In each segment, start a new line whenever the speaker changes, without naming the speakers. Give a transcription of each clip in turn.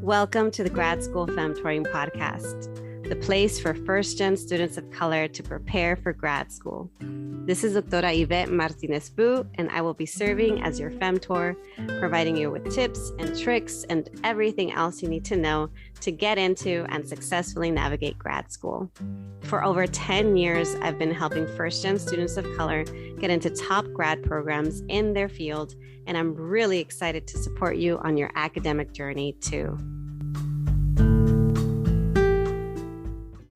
Welcome to the Grad School Femtoring Podcast, the place for first-gen students of color to prepare for grad school. This is Doctora Yvette Martinez-Fu, and I will be serving as your femtor, providing you with tips and tricks and everything else you need to know to get into and successfully navigate grad school. For over 10 years, I've been helping first-gen students of color get into top grad programs in their field, and I'm really excited to support you on your academic journey too.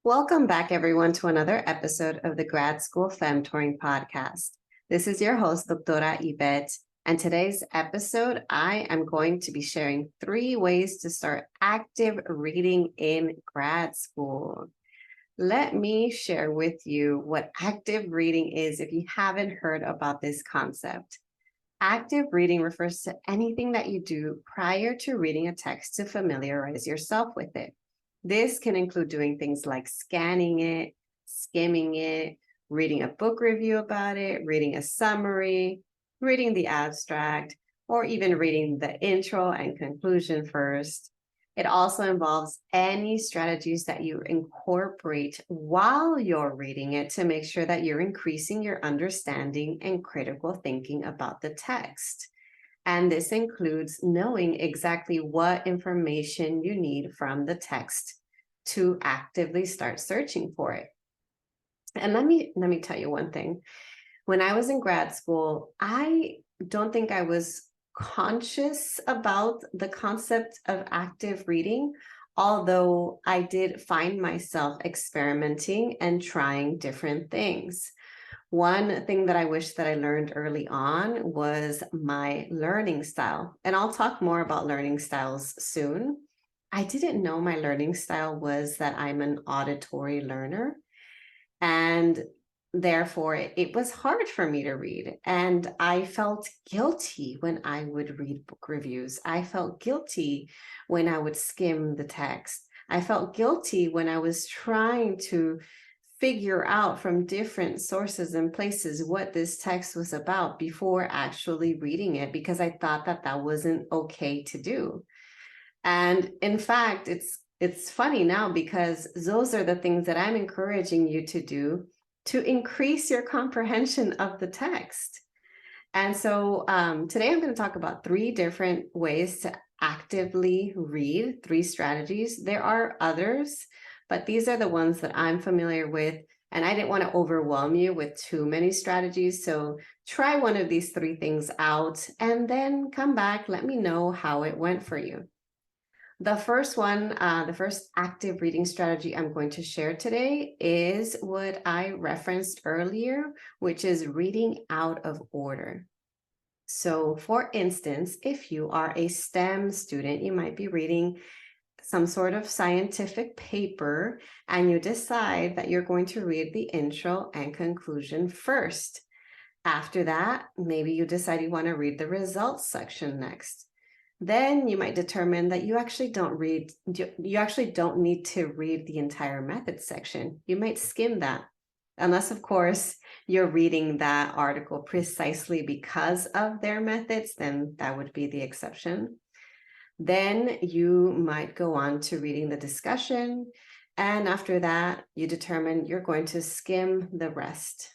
Welcome back, everyone, to another episode of the Grad School Femtoring Podcast. This is your host, Doctora Yvette, and today's episode, I am going to be sharing 3 ways to start active reading in grad school. Let me share with you what active reading is if you haven't heard about this concept. Active reading refers to anything that you do prior to reading a text to familiarize yourself with it. This can include doing things like scanning it, skimming it, reading a book review about it, reading a summary, reading the abstract, or even reading the intro and conclusion first. It also involves any strategies that you incorporate while you're reading it to make sure that you're increasing your understanding and critical thinking about the text. And this includes knowing exactly what information you need from the text to actively start searching for it. And let me tell you one thing. When I was in grad school, I don't think I was conscious about the concept of active reading, although I did find myself experimenting and trying different things. One thing that I wish that I learned early on was my learning style. And I'll talk more about learning styles soon. I didn't know my learning style was that I'm an auditory learner. And therefore, it was hard for me to read. And I felt guilty when I would read book reviews. I felt guilty when I would skim the text. I felt guilty when I was trying to figure out from different sources and places what this text was about before actually reading it, because I thought that that wasn't okay to do. And in fact, it's funny now because those are the things that I'm encouraging you to do to increase your comprehension of the text. And so today I'm going to talk about 3 different ways to actively read, 3 strategies. There are others, but these are the ones that I'm familiar with, and I didn't want to overwhelm you with too many strategies. So try one of these 3 things out and then come back. Let me know how it went for you. The first one, the first active reading strategy I'm going to share today is what I referenced earlier, which is reading out of order. So for instance, if you are a STEM student, you might be reading some sort of scientific paper and you decide that you're going to read the intro and conclusion first. After that, maybe you decide you want to read the results section next. Then you might determine that you actually don't need to read the entire methods section. You might skim that, unless of course you're reading that article precisely because of their methods, then that would be the exception. Then you might go on to reading the discussion, and after that you determine you're going to skim the rest.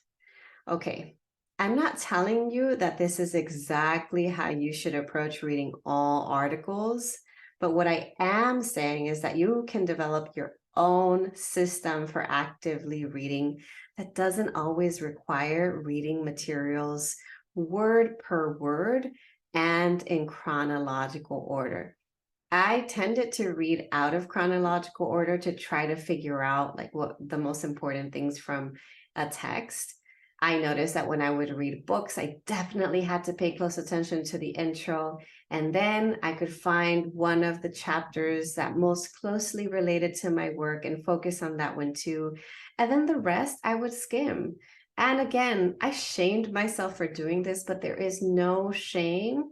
Okay. I'm not telling you that this is exactly how you should approach reading all articles, but what I am saying is that you can develop your own system for actively reading that doesn't always require reading materials word per word and in chronological order. I tended to read out of chronological order to try to figure out what the most important things from a text. I noticed that when I would read books, I definitely had to pay close attention to the intro, and then I could find one of the chapters that most closely related to my work and focus on that one too. And then the rest I would skim. And again, I shamed myself for doing this, but there is no shame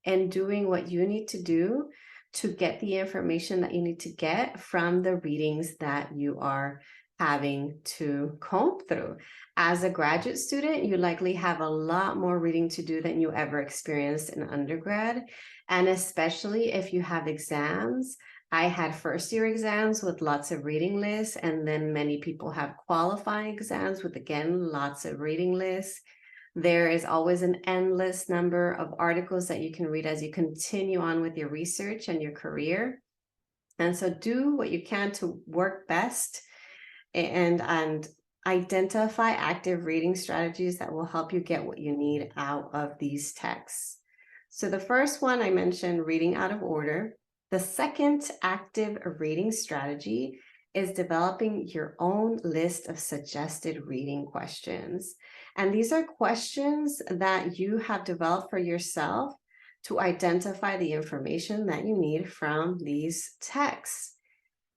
in doing what you need to do to get the information that you need to get from the readings that you are having to comb through. As a graduate student, you likely have a lot more reading to do than you ever experienced in undergrad. And especially if you have exams, I had first year exams with lots of reading lists, and then many people have qualifying exams with, again, lots of reading lists. There is always an endless number of articles that you can read as you continue on with your research and your career. And so do what you can to work best and identify active reading strategies that will help you get what you need out of these texts. So the first one I mentioned, reading out of order. The second active reading strategy is developing your own list of suggested reading questions. And these are questions that you have developed for yourself to identify the information that you need from these texts.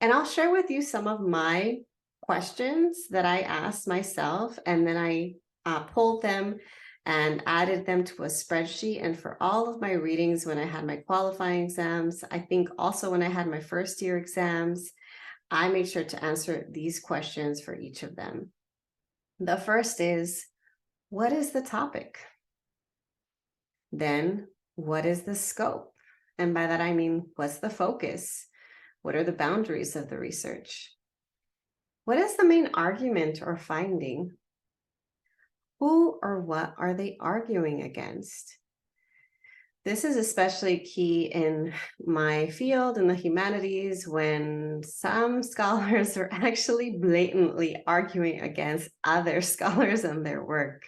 And I'll share with you some of my questions that I asked myself, and then I pulled them and added them to a spreadsheet. And for all of my readings, when I had my qualifying exams, I think also when I had my first year exams, I made sure to answer these questions for each of them. The first is, what is the topic? Then, what is the scope? And by that, I mean, what's the focus? What are the boundaries of the research? What is the main argument or finding? Who or what are they arguing against? This is especially key in my field, in the humanities, when some scholars are actually blatantly arguing against other scholars and their work.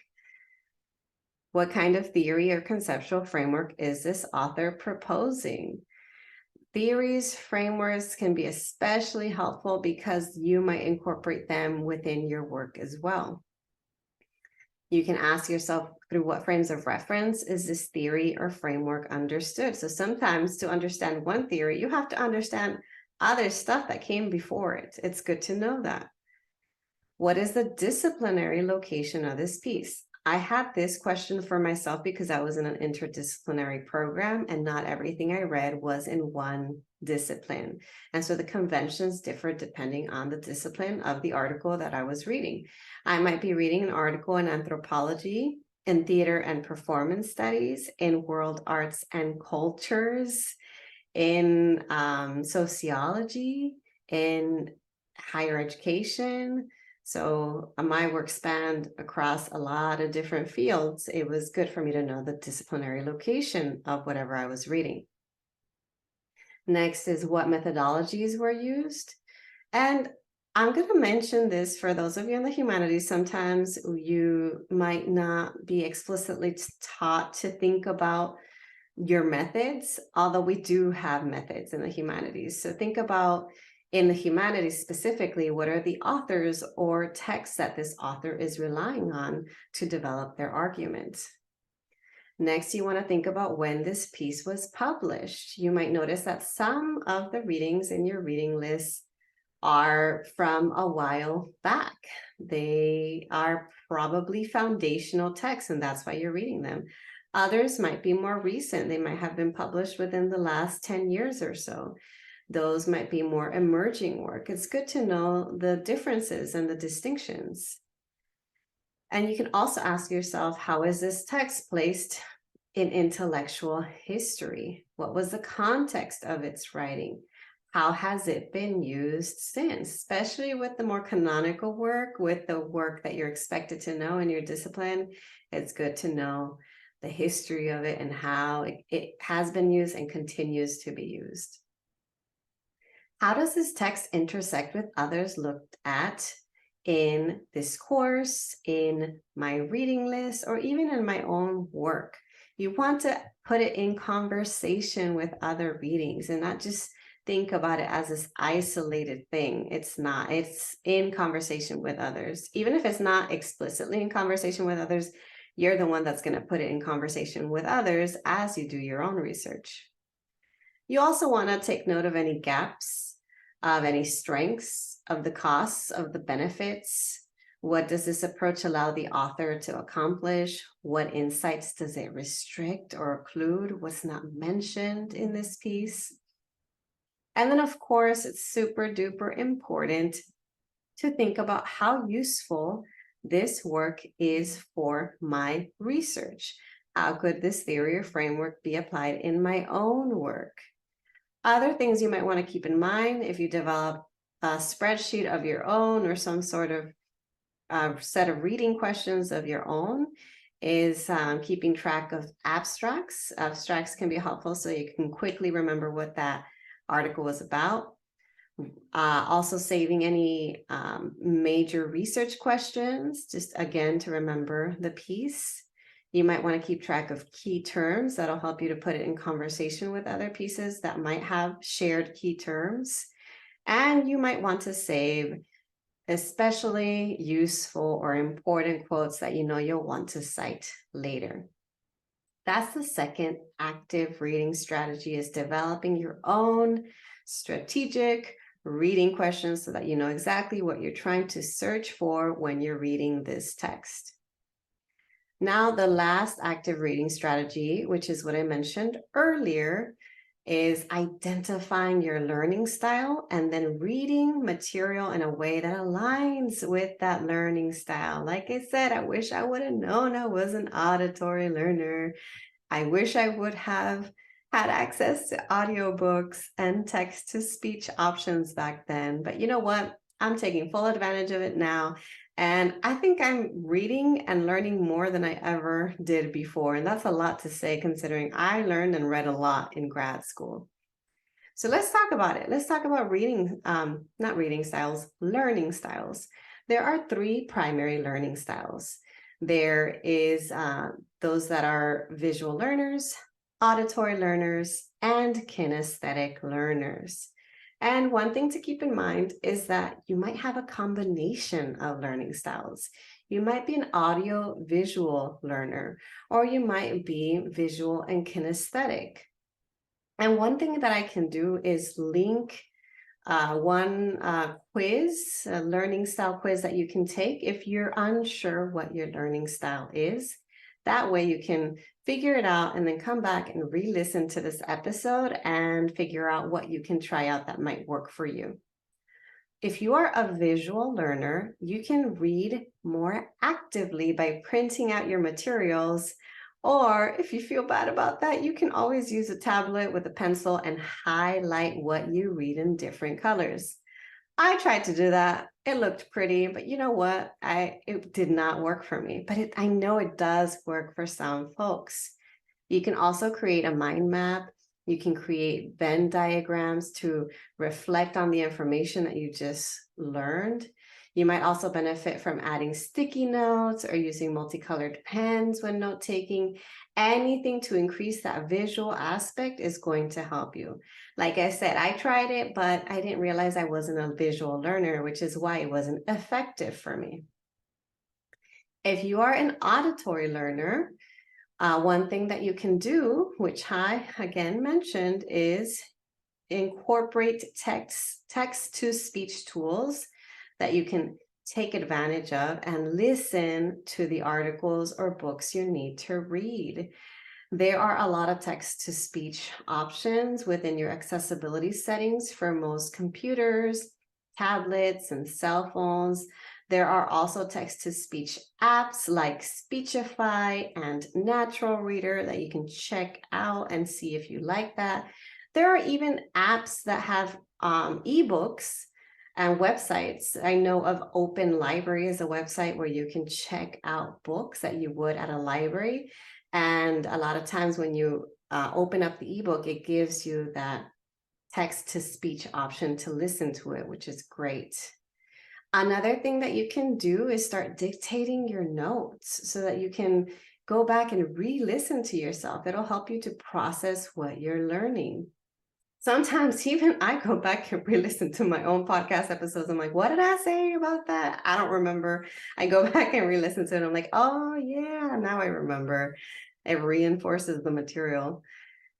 What kind of theory or conceptual framework is this author proposing? Theories, frameworks can be especially helpful because you might incorporate them within your work as well. You can ask yourself, through what frames of reference is this theory or framework understood? So sometimes to understand one theory, you have to understand other stuff that came before it. It's good to know that. What is the disciplinary location of this piece? I had this question for myself because I was in an interdisciplinary program and not everything I read was in one discipline. And so the conventions differ depending on the discipline of the article that I was reading. I might be reading an article in anthropology, in theater and performance studies, in world arts and cultures, in sociology, in higher education. So my work spanned across a lot of different fields. It was good for me to know the disciplinary location of whatever I was reading. Next is what methodologies were used. And I'm going to mention this for those of you in the humanities. Sometimes you might not be explicitly taught to think about your methods, although we do have methods in the humanities. So think about, in the humanities specifically, what are the authors or texts that this author is relying on to develop their argument? Next, you want to think about when this piece was published. You might notice that some of the readings in your reading list are from a while back. They are probably foundational texts, and that's why you're reading them. Others might be more recent. They might have been published within the last 10 years or so. Those might be more emerging work. It's good to know the differences and the distinctions. And you can also ask yourself, how is this text placed in intellectual history? What was the context of its writing? How has it been used since? Especially with the more canonical work, with the work that you're expected to know in your discipline, it's good to know the history of it and how it has been used and continues to be used. How does this text intersect with others looked at in this course, in my reading list, or even in my own work? You want to put it in conversation with other readings and not just think about it as this isolated thing. It's not. It's in conversation with others. Even if it's not explicitly in conversation with others, you're the one that's going to put it in conversation with others as you do your own research. You also want to take note of any gaps, of any strengths, of the costs, of the benefits. What does this approach allow the author to accomplish? What insights does it restrict or occlude? What's not mentioned in this piece? And then, of course, it's super duper important to think about how useful this work is for my research. How could this theory or framework be applied in my own work? Other things you might want to keep in mind if you develop a spreadsheet of your own or some sort of set of reading questions of your own is keeping track of abstracts. Abstracts can be helpful so you can quickly remember what that article was about. Also saving any major research questions, just again to remember the piece. You might want to keep track of key terms. That'll help you to put it in conversation with other pieces that might have shared key terms. And you might want to save especially useful or important quotes that you know you'll want to cite later. That's the second active reading strategy, is developing your own strategic reading questions so that you know exactly what you're trying to search for when you're reading this text. Now, the last active reading strategy, which is what I mentioned earlier, is identifying your learning style and then reading material in a way that aligns with that learning style. Like I said, I wish I would have known I was an auditory learner. I wish I would have had access to audiobooks and text-to-speech options back then. But you know what? I'm taking full advantage of it now. And I think I'm reading and learning more than I ever did before. And that's a lot to say, considering I learned and read a lot in grad school. So let's talk about it. Let's talk about reading, not reading styles, learning styles. There are three primary learning styles. There is those that are visual learners, auditory learners, and kinesthetic learners. And one thing to keep in mind is that you might have a combination of learning styles. You might be an audio visual learner, or you might be visual and kinesthetic. And one thing that I can do is link one quiz, a learning style quiz that you can take if you're unsure what your learning style is. That way you can figure it out and then come back and re-listen to this episode and figure out what you can try out that might work for you. If you are a visual learner, you can read more actively by printing out your materials. Or if you feel bad about that, you can always use a tablet with a pencil and highlight what you read in different colors. I tried to do that. It looked pretty, but you know what? It did not work for me, but I know it does work for some folks. You can also create a mind map. You can create Venn diagrams to reflect on the information that you just learned. You might also benefit from adding sticky notes or using multicolored pens when note taking. Anything to increase that visual aspect is going to help you. Like I said, I tried it, but I didn't realize I wasn't a visual learner, which is why it wasn't effective for me. If you are an auditory learner, one thing that you can do, which I again mentioned, is incorporate text-to-speech tools that you can take advantage of and listen to the articles or books you need to read. There are a lot of text-to-speech options within your accessibility settings for most computers, tablets, and cell phones. There are also text-to-speech apps like Speechify and Natural Reader that you can check out and see if you like that. There are even apps that have ebooks and websites. I know of Open Library as a website where you can check out books that you would at a library. And a lot of times when you open up the ebook, it gives you that text-to-speech option to listen to it, which is great. Another thing that you can do is start dictating your notes so that you can go back and re-listen to yourself. It'll help you to process what you're learning. Sometimes even I go back and re-listen to my own podcast episodes. I'm like, what did I say about that? I don't remember. I go back and re-listen to it. I'm like, oh yeah, now I remember. It reinforces the material.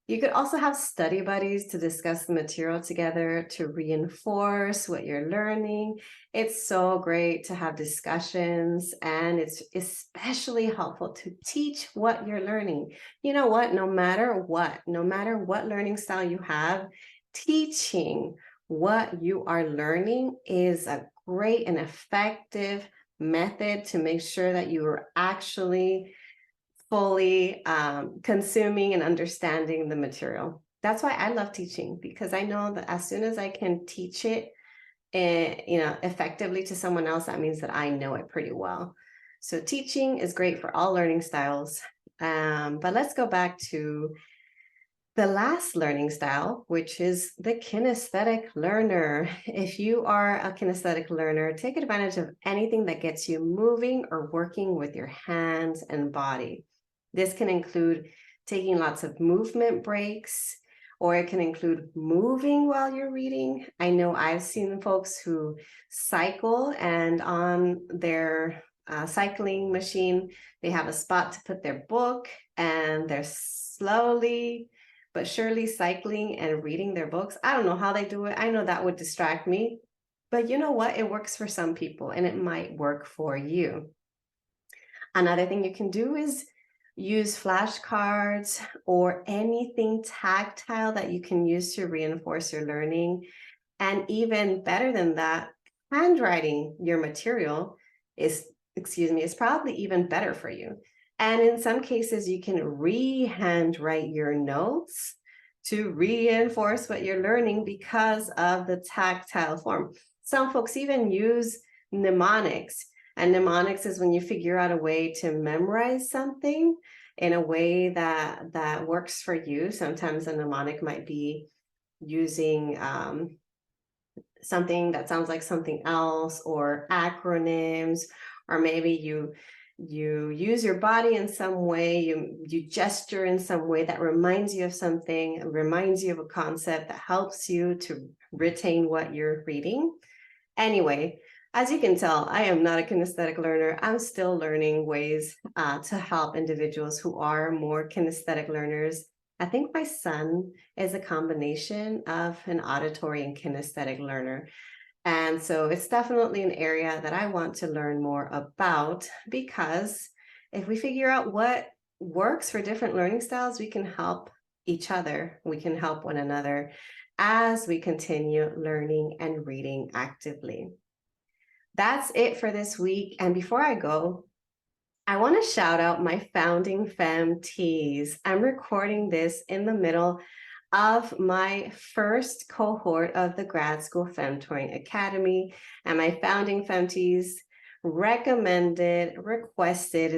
You could also have study buddies to discuss the material together to reinforce what you're learning. It's so great to have discussions, and it's especially helpful to teach what you're learning. You know what? No matter what learning style you have, teaching what you are learning is a great and effective method to make sure that you are actually fully consuming and understanding the material. That's why I love teaching, because I know that as soon as I can teach it, effectively to someone else, that means that I know it pretty well. So teaching is great for all learning styles. But let's go back to the last learning style, which is the kinesthetic learner. If you are a kinesthetic learner, take advantage of anything that gets you moving or working with your hands and body. This can include taking lots of movement breaks, or it can include moving while you're reading. I know I've seen folks who cycle, and on their cycling machine, they have a spot to put their book, and they're slowly but surely cycling and reading their books. I don't know how they do it. I know that would distract me, but you know what? It works for some people, and it might work for you. Another thing you can do is use flashcards or anything tactile that you can use to reinforce your learning. And even better than that, handwriting your material is probably even better for you. And in some cases, you can re-handwrite your notes to reinforce what you're learning because of the tactile form. Some folks even use mnemonics. And mnemonics is when you figure out a way to memorize something in a way that works for you. Sometimes a mnemonic might be using something that sounds like something else, or acronyms, or maybe you use your body in some way, you gesture in some way that reminds you of something, reminds you of a concept that helps you to retain what you're reading. Anyway, as you can tell, I am not a kinesthetic learner. I'm still learning ways to help individuals who are more kinesthetic learners. I think my son is a combination of an auditory and kinesthetic learner. And so it's definitely an area that I want to learn more about, because if we figure out what works for different learning styles, we can help each other. We can help one another as we continue learning and reading actively. That's it for this week. And before I go, I want to shout out my founding femtees. I'm recording this in the middle of my first cohort of the Grad School Femtoring Academy, and my founding femtees requested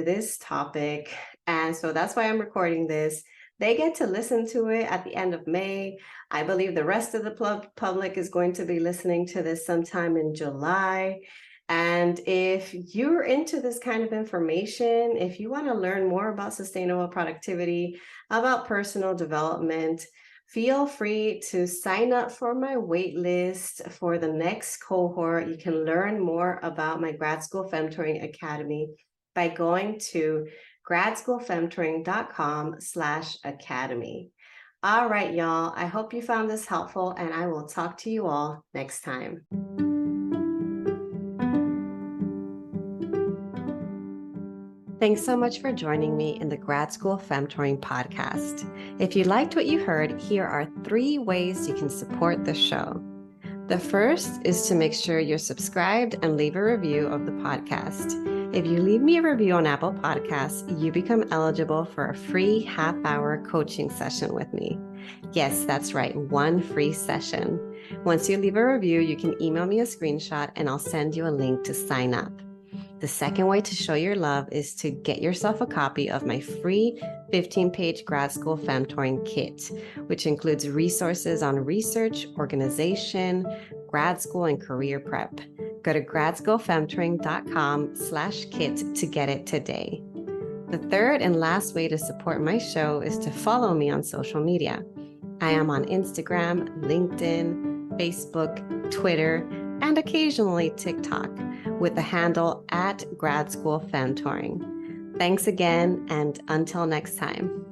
this topic, and so that's why I'm recording this. They get to listen to it at the end of May. I believe the rest of the public is going to be listening to this sometime in July. And if you're into this kind of information, if you want to learn more about sustainable productivity, about personal development, feel free to sign up for my wait list for the next cohort. You can learn more about my Grad School Femtoring Academy by going to gradschoolfemtoring.com/academy. All right, y'all. I hope you found this helpful, and I will talk to you all next time. Thanks so much for joining me in the Grad School Femtoring Podcast. If you liked what you heard, here are 3 ways you can support the show. The first is to make sure you're subscribed and leave a review of the podcast. If you leave me a review on Apple Podcasts, you become eligible for a free half-hour coaching session with me. Yes, that's right, 1 free session. Once you leave a review, you can email me a screenshot and I'll send you a link to sign up. The second way to show your love is to get yourself a copy of my free 15-page Grad School Femtoring kit, which includes resources on research, organization, grad school, and career prep. Go to gradschoolfemtoring.com/kit to get it today. The third and last way to support my show is to follow me on social media. I am on Instagram, LinkedIn, Facebook, Twitter, and occasionally TikTok with the handle @Grad School Femtoring. Thanks again, and until next time.